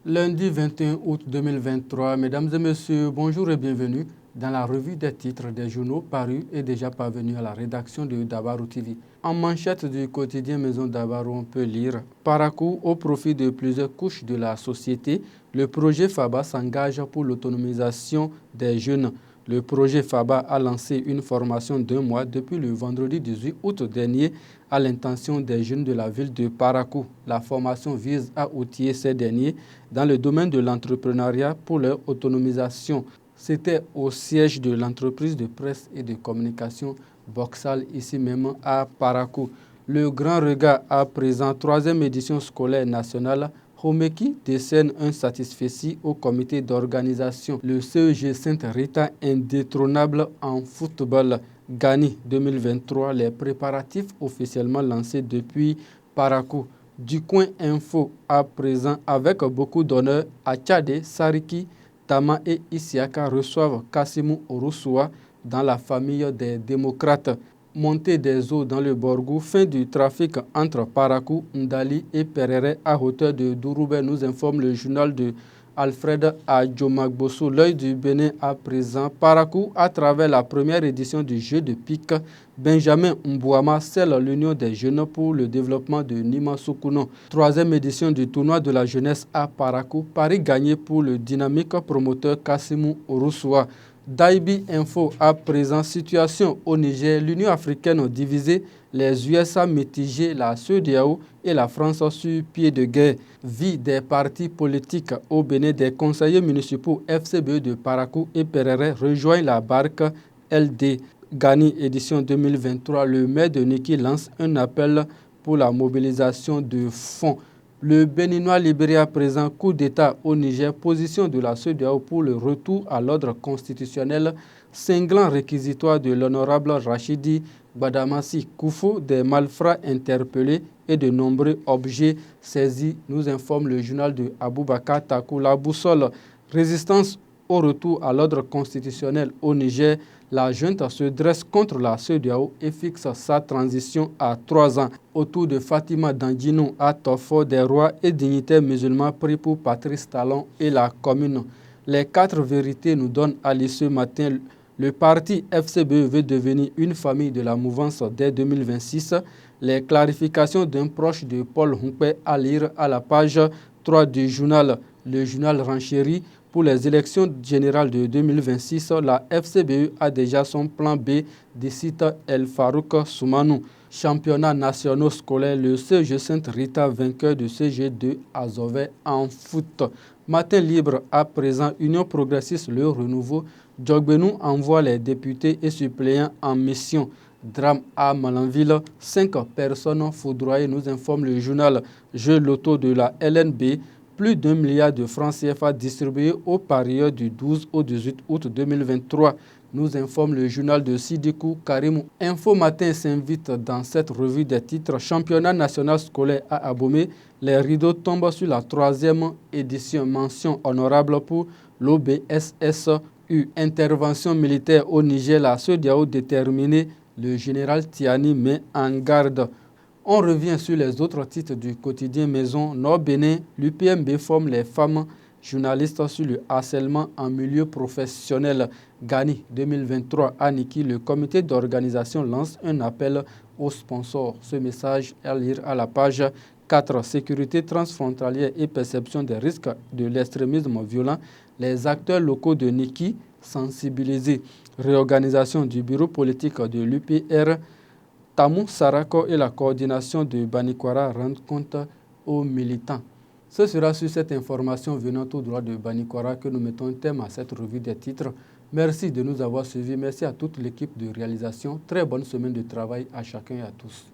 Lundi 21 août 2023, mesdames et messieurs, bonjour et bienvenue dans la revue des titres des journaux parus et déjà parvenus à la rédaction de Dabarou TV. En manchette du quotidien Maison Dabarou, on peut lire « Parakou au profit de plusieurs couches de la société, le projet FABA s'engage pour l'autonomisation des jeunes ». Le projet FABA a lancé une formation d'1 mois depuis le vendredi 18 août dernier à l'intention des jeunes de la ville de Parakou. La formation vise à outiller ces derniers dans le domaine de l'entrepreneuriat pour leur autonomisation. C'était au siège de l'entreprise de presse et de communication Vauxhall, ici même à Parakou. Le grand regard à présent, 3e édition scolaire nationale, Homeki décerne un satisfecit au comité d'organisation. Le CEG Sainte-Rita indétrônable en football. Gani 2023, les préparatifs officiellement lancés depuis Parakou. Du coin info à présent, avec beaucoup d'honneur, Achade, Sariki, Tama et Isiaka reçoivent Kassimou Oroussoua dans la famille des démocrates. Montée des eaux dans le Borgou, fin du trafic entre Parakou, Ndali et Perere à hauteur de Douroubé, nous informe le journal de Alfred Adjomagbosso. L'œil du Bénin à présent, Parakou à travers la première édition du jeu de pique, Benjamin Mbouama scelle l'union des jeunes pour le développement de Nima Soukounon. 3e édition du tournoi de la jeunesse à Parakou, Paris gagné pour le dynamique promoteur Kassimou Oroussoua. Daibi Info à présent, situation au Niger, l'Union africaine divisée, les USA mitigés, la CEDEAO et la France sur pied de guerre. Vie des partis politiques au Bénin, des conseillers municipaux FCBE de Parakou et Perere rejoignent la barque LD. Gani édition 2023, le maire de Niki lance un appel pour la mobilisation de fonds. Le Béninois libéré à présent, coup d'État au Niger, position de la CEDEAO pour le retour à l'ordre constitutionnel, cinglant réquisitoire de l'honorable Rachidi Badamassi Koufou, des malfrats interpellés et de nombreux objets saisis, nous informe le journal de Aboubakar Takou. La boussole, résistance au retour à l'ordre constitutionnel au Niger, la junte se dresse contre la CEDEAO et fixe sa transition à 3 ans. Autour de Fatima Dandinou à Tofo, des rois et dignitaires musulmans pris pour Patrice Talon et la commune. Les 4 vérités nous donnent à l'issue ce matin. Le parti FCBE veut devenir une famille de la mouvance dès 2026. Les clarifications d'un proche de Paul Humpé à lire à la page 3 du journal. Le journal renchérit. Pour les élections générales de 2026, la FCBE a déjà son plan B, décide El Farouk Soumanou. Championnat national scolaire, le CEG Sainte-Rita vainqueur de CG2 Azové en foot. Matin libre à présent, Union progressiste Le Renouveau, Djogbenou envoie les députés et suppléants en mission. Drame à Malanville, 5 personnes foudroyées, nous informe le journal Jeux Loto de la LNB. Plus d'1 milliard de francs CFA distribués aux parieurs du 12 au 18 août 2023, nous informe le journal de Sidikou Karimou. Info Matin s'invite dans cette revue des titres. Championnat national scolaire à Abomey, les rideaux tombent sur la 3e édition. Mention honorable pour l'OBSSU. Intervention militaire au Niger, la CEDEAO déterminée, le général Tiani met en garde. On revient sur les autres titres du quotidien Maison Nord-Bénin. L'UPMB forme les femmes journalistes sur le harcèlement en milieu professionnel. Gani 2023 à Niki, le comité d'organisation lance un appel aux sponsors. Ce message est à lire à la page 4. Sécurité transfrontalière et perception des risques de l'extrémisme violent. Les acteurs locaux de Niki sensibilisés. Réorganisation du bureau politique de l'UPR. Tamou Sarako et la coordination de Banikwara rendent compte aux militants. Ce sera sur cette information venant tout droit de Banikwara que nous mettons un terme à cette revue des titres. Merci de nous avoir suivis. Merci à toute l'équipe de réalisation. Très bonne semaine de travail à chacun et à tous.